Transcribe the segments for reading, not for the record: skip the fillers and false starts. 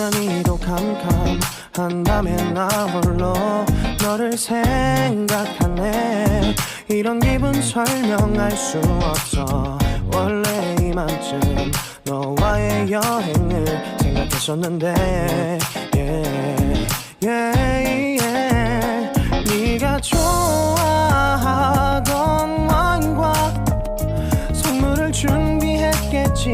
유난히도 캄캄한다며 나 홀로 너를 생각하네. 이런 기분 설명할 수 없어. 원래 이맘쯤 너와의 여행을 생각했었는데 yeah, yeah, yeah. 네가 좋아하던 와인과 선물을 준비했겠지.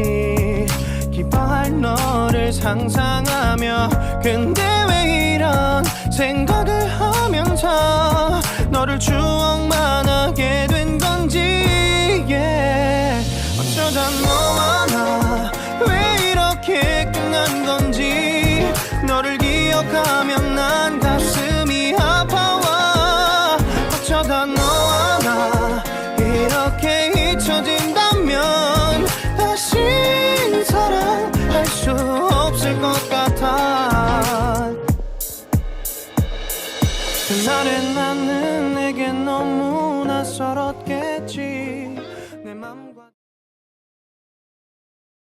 기뻐할 너를 상상하며. 근데 왜 이런 생각을 하면서 너를 추억만 하게 된 건지 yeah. 어쩌다 너와 나 왜 이렇게 끝난 건지. 너를 기억하면 난 가슴이 아파와. 어쩌다 너와 나 이렇게 잊혀진다면 다시 사랑할 수 없을 것 같아. 그날의